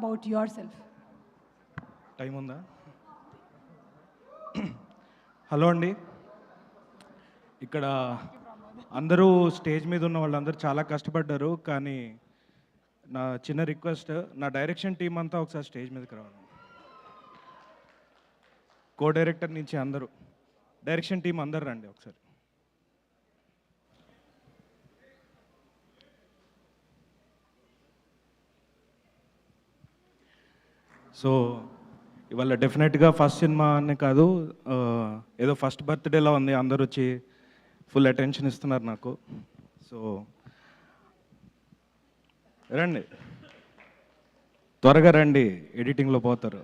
about yourself. Time ఉందా? Hello అండి. ఇక్కడ అందరూ స్టేజ్ మీద ఉన్న వాళ్ళందరూ చాలా కష్టపడ్డారు. కానీ నా చిన్న రిక్వెస్ట్, నా డైరెక్షన్ టీం అంతా ఒకసారి స్టేజ్ మీదకి రావాలి. కో డైరెక్టర్ నుంచి అందరూ, డైరెక్షన్ టీం అందరు రండి ఒకసారి. సో ఇవాళ డెఫినెట్గా ఫస్ట్ సినిమా అనే కాదు, ఏదో ఫస్ట్ బర్త్డేలా ఉంది. అందరూ వచ్చి ఫుల్ అటెన్షన్ ఇస్తున్నారు నాకు. సో రండి, త్వరగా రండి, ఎడిటింగ్లో పోతారు.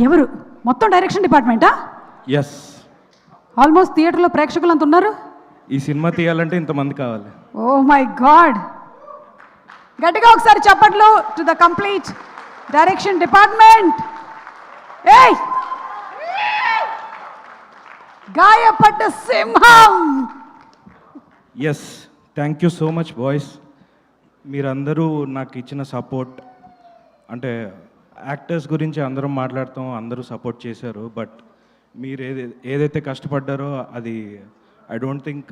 ఎవరు? మొత్తం డైరెక్షన్ డిపార్ట్మెంటా? ఎస్. ఆల్మోస్ట్ థియేటర్లో ప్రేక్షకులు అంత ఉన్నారు. ఈ సినిమా తీయాలంటే ఇంతమంది కావాలి. ఓ మై గాడ్, గట్టిగా ఒకసారి చప్పట్లు to the complete direction department. ఏయ్, గాయపడ్డ సింహం. Yes, thank you so much boys. మీరందరూ నాకు ఇచ్చిన సపోర్ట్, అంటే యాక్టర్స్ గురించి అందరం మాట్లాడతాం, అందరూ సపోర్ట్ చేశారు. బట్ మీరు ఏదైతే కష్టపడ్డారో అది ఐ డోంట్ థింక్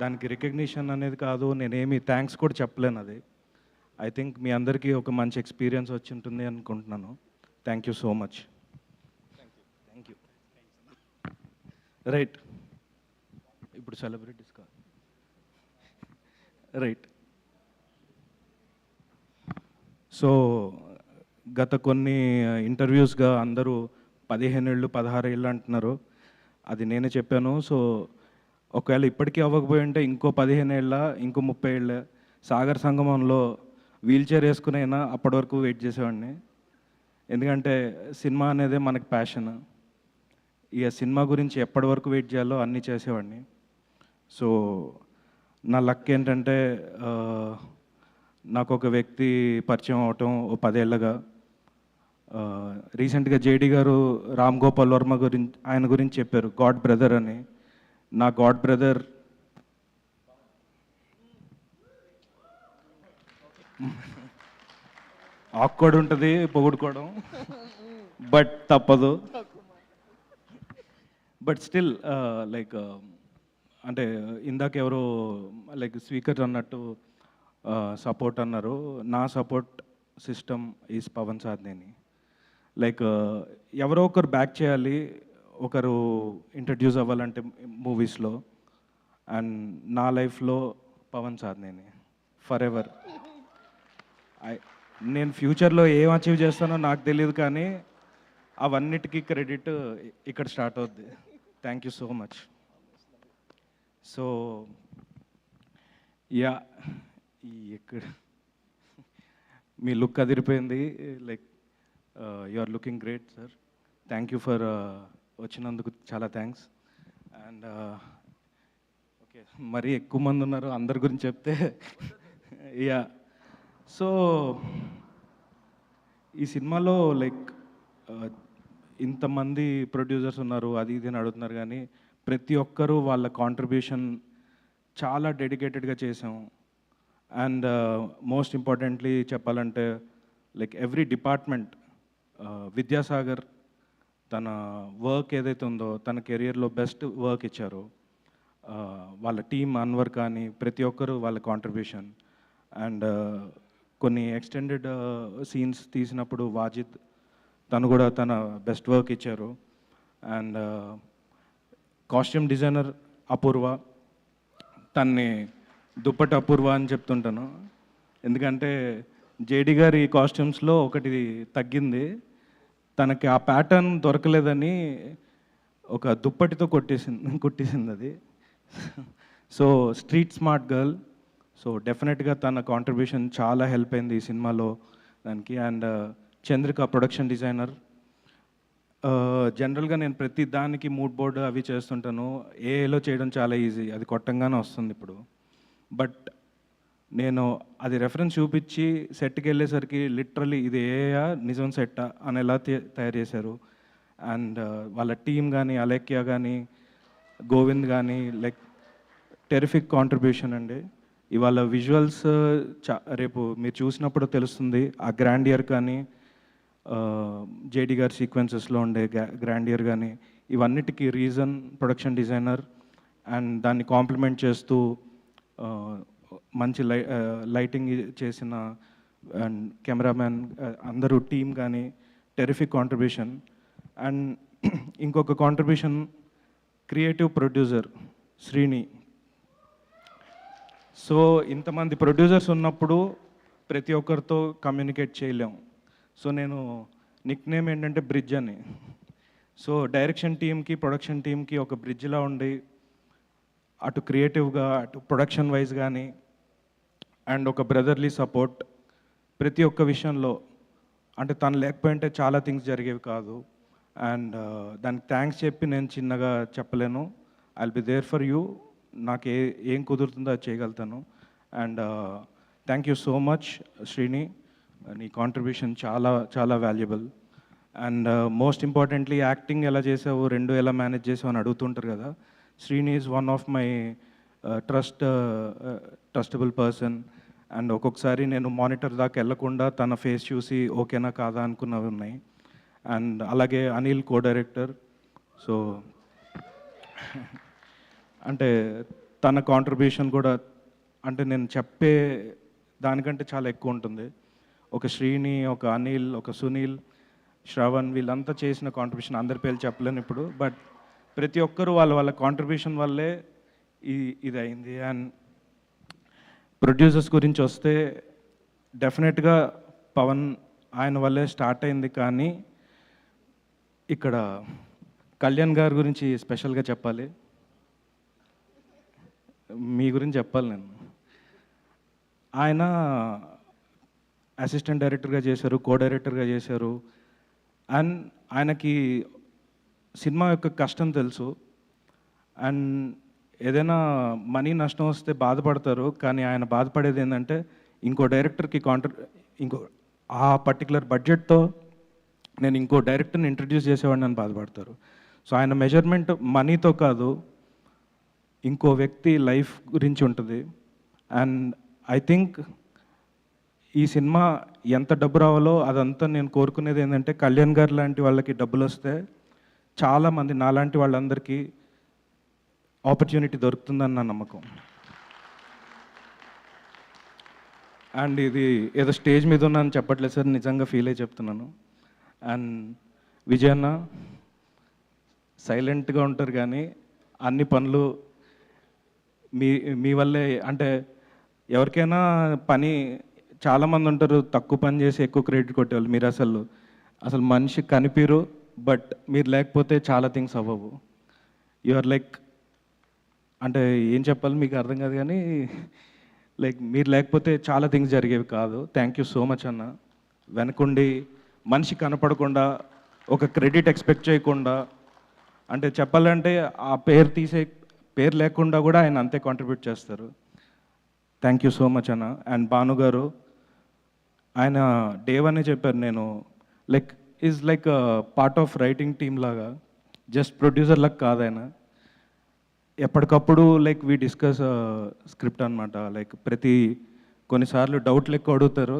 దానికి రికగ్నిషన్ అనేది కాదు. నేనేమి థ్యాంక్స్ కూడా చెప్పలేను. అది ఐ థింక్ మీ అందరికీ ఒక మంచి ఎక్స్పీరియన్స్ వచ్చి ఉంటుంది అనుకుంటున్నాను. Thank you so much. Thank you. Right, ఇప్పుడు సెలబ్రిటీస్ కాదు. రైట్. సో గత కొన్ని ఇంటర్వ్యూస్గా అందరూ 15 ఏళ్ళు 16 ఏళ్ళు అంటున్నారు. అది నేనే చెప్పాను. సో ఒకవేళ ఇప్పటికీ అవ్వకపోయి ఉంటే ఇంకో 15 ఏళ్ళ, ఇంకో 30 ఏళ్ళ సాగర్ సంగమంలో వీల్ చైర్ వేసుకునైనా అప్పటి వరకు వెయిట్ చేసేవాడిని. ఎందుకంటే సినిమా అనేది మనకి ప్యాషన్. ఇక సినిమా గురించి ఎప్పటి వరకు వెయిట్ చేయాలో అన్నీ చేసేవాడిని. సో నా లక్ ఏంటంటే నాకు ఒక వ్యక్తి పరిచయం అవటం ఓ 10 ఏళ్ళగా. రీసెంట్గా జేడి గారు రామ్ గోపాల్ వర్మ గురించి, ఆయన గురించి చెప్పారు, గాడ్ బ్రదర్ అని. నా గాడ్ బ్రదర్ ఆక్వర్డ్ ఉంటుంది పొగుడుకోవడం, బట్ తప్పదు. బట్ స్టిల్ లైక్ అంటే ఇందాక ఎవరో లైక్ స్పీకర్ అన్నట్టు సపోర్ట్ అన్నారు. నా support system is Pavan Sadhineni. Like ఎవరో ఒకరు బ్యాక్ చేయాలి, ఒకరు ఇంట్రడ్యూస్ అవ్వాలంటే మూవీస్లో. అండ్ నా లైఫ్లో పవన్ సాధ్నేని ఫర్ ఎవర్. నేను ఫ్యూచర్లో ఏం అచీవ్ చేస్తానో నాకు తెలియదు, కానీ అవన్నిటికీ క్రెడిట్ ఇక్కడ స్టార్ట్ అవుద్ది. Thank you so much. So yeah, ఇక్కడ మీ లుక్ అదిరిపోయింది. Like you are looking great sir. Thank you for వచ్చినందుకు చాలా థ్యాంక్స్. అండ్ ఓకే, మరీ ఎక్కువ మంది ఉన్నారు, అందరి గురించి చెప్తే యా. సో ఈ సినిమాలో లైక్ ఇంతమంది ప్రొడ్యూసర్స్ ఉన్నారు, అది ఇది అని అడుగుతున్నారు, కానీ ప్రతి ఒక్కరూ వాళ్ళ కాంట్రిబ్యూషన్ చాలా డెడికేటెడ్గా చేసాము. అండ్ మోస్ట్ ఇంపార్టెంట్లీ చెప్పాలంటే లైక్ ఎవ్రీ డిపార్ట్మెంట్, విద్యాసాగర్ తన వర్క్ ఏదైతే ఉందో తన కెరియర్లో బెస్ట్ వర్క్ ఇచ్చారు. వాళ్ళ టీం అన్వర్ కానీ ప్రతి ఒక్కరు వాళ్ళ కాంట్రిబ్యూషన్. అండ్ కొన్ని ఎక్స్టెండెడ్ సీన్స్ తీసినప్పుడు వాజిద్ తను కూడా తన బెస్ట్ వర్క్ ఇచ్చారు. అండ్ కాస్ట్యూమ్ డిజైనర్ అపూర్వ, తన్ని దుప్పటి అపూర్వ అని చెప్తుంటాను. ఎందుకంటే జేడి గారి కాస్ట్యూమ్స్లో ఒకటి తగ్గింది, తనకి ఆ ప్యాటర్న్ దొరకలేదని ఒక దుప్పటితో కుట్టేసింది అది. So street smart girl. So డెఫినెట్గా తన కాంట్రిబ్యూషన్ చాలా హెల్ప్ అయింది ఈ సినిమాలో దానికి. And Chandrika production designer. జనరల్గా నేను ప్రతి దానికి మూడ్ బోర్డు అవి చేస్తుంటాను. ఏలో చేయడం చాలా ఈజీ, అది కొట్టంగానే వస్తుంది ఇప్పుడు. బట్ నేను అది రెఫరెన్స్ చూపించి సెట్కి వెళ్ళేసరికి లిటరలీ ఇది ఏయా నిజం సెట్టా అని ఎలా తయారు చేశారు. అండ్ వాళ్ళ టీం కానీ అలేఖ్య కానీ గోవింద్ కానీ లైక్ టెరిఫిక్ కాంట్రిబ్యూషన్ అండి. ఇవాళ విజువల్స్ రేపు మీరు చూసినప్పుడు తెలుస్తుంది ఆ గ్రాండియర్ కానీ జేడి గారి సీక్వెన్సెస్లో ఉండే గ్రాండియర్ కానీ ఇవన్నిటికీ రీజన్ ప్రొడక్షన్ డిజైనర్ అండ్ దాన్ని కాంప్లిమెంట్ చేస్తూ మంచి లైటింగ్ చేసిన అండ్ కెమెరామ్యాన్ అందరూ టీమ్ కానీ టెరిఫిక్ కాంట్రిబ్యూషన్ అండ్ ఇంకొక contribution creative producer Srini. So ఇంతమంది ప్రొడ్యూసర్స్ ఉన్నప్పుడు ప్రతి ఒక్కరితో కమ్యూనికేట్ చేయలేం. సో నేను నిక్ నేమ్ ఏంటంటే బ్రిడ్జ్ అని. సో డైరెక్షన్ టీమ్కి ప్రొడక్షన్ టీమ్కి ఒక బ్రిడ్జ్లా ఉండి అటు క్రియేటివ్గా అటు ప్రొడక్షన్ వైజ్ కానీ అండ్ ఒక బ్రదర్లీ సపోర్ట్ ప్రతి ఒక్క విషయంలో. అంటే తను లేకపోయింటే చాలా థింగ్స్ జరిగేవి కాదు. అండ్ దానికి థ్యాంక్స్ చెప్పి నేను చిన్నగా చెప్పలేను. I will be there for you. నాకు ఏం కుదురుతుందో అది చేయగలుగుతాను. And thank you so much Srini, నీ కాంట్రిబ్యూషన్ చాలా చాలా valuable. And most importantly acting ఎలా చేసావు, రెండు ఎలా మేనేజ్ చేసావు అని అడుగుతుంటారు కదా. Srini is one of my trustable person. And ఒక్కొక్కసారి నేను మానిటర్ దాకా వెళ్ళకుండా తన ఫేస్ చూసి ఓకేనా కాదా అనుకున్నవి ఉన్నాయి. అండ్ అలాగే అనిల్ కో డైరెక్టర్. సో అంటే తన కాంట్రిబ్యూషన్ కూడా అంటే నేను చెప్పే దానికంటే చాలా ఎక్కువ ఉంటుంది. ఒక శ్రీని, ఒక అనిల్, ఒక సునీల్, శ్రవణ్ వీళ్ళంతా చేసిన కాంట్రిబ్యూషన్ అందరి పేర్లు చెప్పలేను ఇప్పుడు. బట్ ప్రతి ఒక్కరూ వాళ్ళ కాంట్రిబ్యూషన్ వల్లే ఇది అయింది. అండ్ ప్రొడ్యూసర్స్ గురించి వస్తే డెఫినెట్గా పవన్ ఆయన వల్లే స్టార్ట్ అయింది. కానీ ఇక్కడ కళ్యాణ్ గారి గురించి స్పెషల్గా చెప్పాలి. మీ గురించి చెప్పాలి నేను. ఆయన అసిస్టెంట్ డైరెక్టర్గా చేశారు, కో డైరెక్టర్గా చేశారు. అండ్ ఆయనకి సినిమా యొక్క కష్టం తెలుసు. అండ్ ఏదైనా మనీ నష్టం వస్తే బాధపడతారు. కానీ ఆయన బాధపడేది ఏంటంటే ఇంకో డైరెక్టర్కి ఇంకో ఆ పర్టికులర్ బడ్జెట్తో నేను ఇంకో డైరెక్టర్ని ఇంట్రడ్యూస్ చేసేవాడిని అని బాధపడతారు. సో ఆయన మెజర్మెంట్ మనీతో కాదు, ఇంకో వ్యక్తి లైఫ్ గురించి ఉంటుంది. అండ్ ఐ థింక్ ఈ సినిమా ఎంత డబ్బు రావాలో అదంతా నేను కోరుకునేది ఏంటంటే కళ్యాణ్ గారు లాంటి వాళ్ళకి డబ్బులు వస్తే చాలామంది నాలాంటి వాళ్ళందరికీ ఆపర్చునిటీ దొరుకుతుందని నా నమ్మకం. అండ్ ఇది ఏదో స్టేజ్ మీద ఉన్నాను చెప్పట్లేదు సార్, నిజంగా ఫీల్ అయ్యి చెప్తున్నాను. అండ్ విజయన్న సైలెంట్గా ఉంటారు కానీ అన్ని పనులు మీ వల్లే. అంటే ఎవరికైనా పని చాలామంది ఉంటారు తక్కువ పని చేసి ఎక్కువ క్రెడిట్ కొట్టేవాళ్ళు. మీరు అసలు మనిషి కనిపిరు, బట్ మీరు లేకపోతే చాలా థింగ్స్ అవ్వవు. యు ఆర్ లైక్, అంటే ఏం చెప్పాలి మీకు అర్థం కాదు కానీ లైక్ మీరు లేకపోతే చాలా థింగ్స్ జరిగేవి కాదు. థ్యాంక్ యూ సో మచ్ అన్న. వెనకుండి మనిషి కనపడకుండా ఒక క్రెడిట్ ఎక్స్పెక్ట్ చేయకుండా, అంటే చెప్పాలంటే ఆ పేరు లేకుండా కూడా ఆయన అంతే కాంట్రిబ్యూట్ చేస్తారు. థ్యాంక్ యూ సో మచ్ అన్న. అండ్ భాను గారు, ఆయన డే వన్ చెప్పారు, నేను like is like part of writing team లాగా, జస్ట్ ప్రొడ్యూసర్ లాగా కాదు ఆయన. ఎప్పటికప్పుడు లైక్ వీ డిస్కస్ స్క్రిప్ట్ అనమాట. లైక్ కొన్నిసార్లు డౌట్లు ఎక్కువ అడుగుతారు,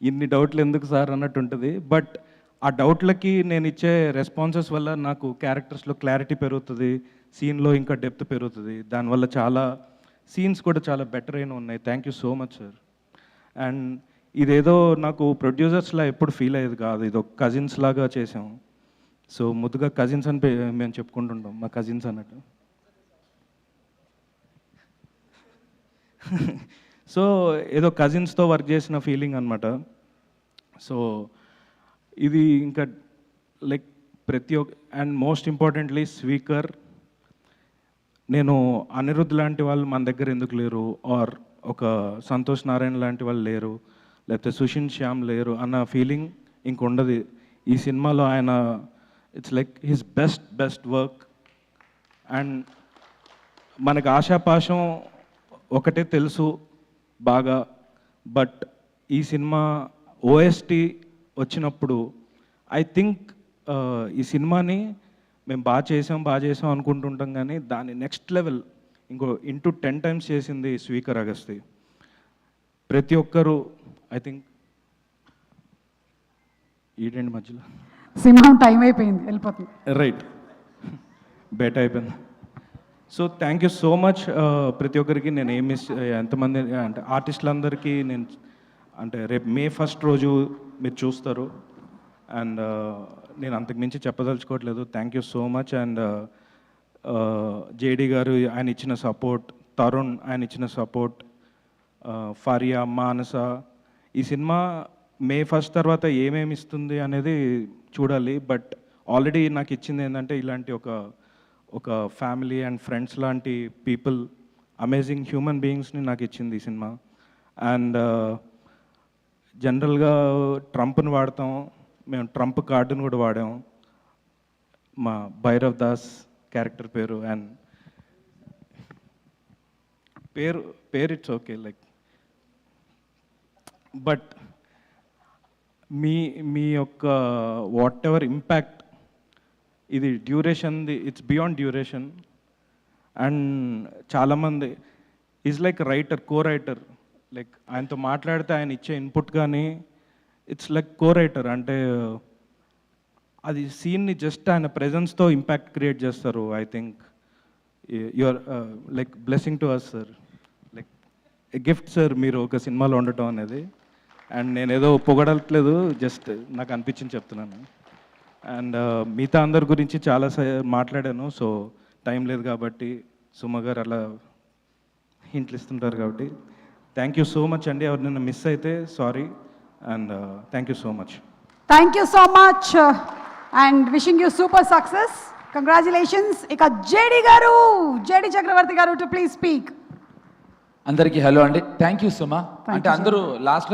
ఇన్ని డౌట్లు ఎందుకు సార్ అన్నట్టు ఉంటుంది. బట్ ఆ డౌట్లకి నేను ఇచ్చే రెస్పాన్సెస్ వల్ల నాకు క్యారెక్టర్స్లో క్లారిటీ పెరుగుతుంది, సీన్లో ఇంకా డెప్త్ పెరుగుతుంది. దానివల్ల చాలా సీన్స్ కూడా చాలా బెటర్ అయిన ఉన్నాయి. Thank you so much sir. And ఇదేదో నాకు ప్రొడ్యూసర్స్లా ఎప్పుడు ఫీల్ అయ్యేది కాదు, ఇది ఒక కజిన్స్ లాగా చేసాము. సో ముద్దుగా కజిన్స్ అని మేము చెప్పుకుంటుంటాం, మా కజిన్స్ అన్నట్టు. సో ఏదో కజిన్స్తో వర్క్ చేసిన ఫీలింగ్ అనమాట. సో ఇది ఇంకా like and most importantly speaker. నేను అనిరుద్ధ్ లాంటి వాళ్ళు మన దగ్గర ఎందుకు లేరు, ఆర్ ఒక సంతోష్ నారాయణ లాంటి వాళ్ళు లేరు, లేకపోతే సుషిన్ శ్యామ్ లేరు అన్న ఫీలింగ్ ఇంకొండదు. ఈ సినిమాలో ఆయన it's like his best work. And మనకు ఆశాపాశం ఒకటే తెలుసు బాగా, బట్ ఈ సినిమా ఓఎస్టీ వచ్చినప్పుడు ఐ థింక్ ఈ సినిమాని మేము బాగా చేసాం అనుకుంటుంటాం, కానీ దాని నెక్స్ట్ లెవెల్ ఇంకో 10 టైమ్స్ చేసింది స్పీకర్ అగస్తి. ప్రతి ఒక్కరు ఐ థింక్ ఈడెండ్ మధ్యలో సింహం టైం అయిపోయింది, వెళ్ళిపోతుంది. రైట్, బెట్ అయిపోయింది. So thank you so much ప్రతి ఒక్కరికి. నేను ఎంతమంది అంటే ఆర్టిస్టులందరికీ నేను అంటే రేపు May 1 రోజు మీరు చూస్తారు. అండ్ నేను అంతకుమించి చెప్పదలుచుకోవట్లేదు. Thank you so much. And JD గారు ఆయన ఇచ్చిన సపోర్ట్, తరుణ్ ఆయన ఇచ్చిన సపోర్ట్, ఫరియా, మానస. ఈ సినిమా May 1 తర్వాత ఏమేమి ఇస్తుంది అనేది చూడాలి. బట్ ఆల్రెడీ నాకు ఇచ్చింది ఏంటంటే ఇలాంటి ఒక ఫ్యామిలీ అండ్ ఫ్రెండ్స్ లాంటి పీపుల్, అమేజింగ్ హ్యూమన్ బీయింగ్స్ని నాకు ఇచ్చింది ఈ సినిమా. అండ్ జనరల్గా ట్రంప్ని వాడతాం, మేము ట్రంప్ కార్డును కూడా వాడాం, మా భైరవ్ దాస్ క్యారెక్టర్ పేరు. అండ్ పేరు ఇట్స్ ఓకే లైక్, బట్ మీ యొక్క వాట్ ఎవర్ ఇంపాక్ట్, ఇది డ్యూరేషన్ది, ఇట్స్ బియాండ్ డ్యూరేషన్. అండ్ చాలామంది is like writer, co writer. Like ఆయనతో మాట్లాడితే ఆయన ఇచ్చే ఇన్పుట్ కానీ ఇట్స్ లైక్ కో రైటర్. అంటే అది సీన్ని జస్ట్ ఆయన ప్రెజెన్స్తో ఇంపాక్ట్ క్రియేట్ చేస్తారు. I think your like blessing to us sir, like gift sir మీరు ఒక సినిమాలో ఉండటం అనేది. అండ్ నేను ఏదో పొగడట్లేదు, జస్ట్ నాకు అనిపించింది చెప్తున్నాను. అండ్ మిగతా అందరి గురించి చాలా మాట్లాడాను, సో టైం లేదు కాబట్టి సుమ గారు అలా హింట్లు ఇస్తుంటారు కాబట్టి థ్యాంక్ యూ సో మచ్ అండి. ఎవరినైనా మిస్ అయితే sorry. And thank you so much. Thank you so much and wishing you super success. Congratulations. ఇక జేడి గారు, జేడి చక్రవర్తి గారు టు ప్లీజ్ స్పీక్. అందరికీ హలో అండి. థ్యాంక్ యూ సుమా. అంటే అందరూ లాస్ట్లో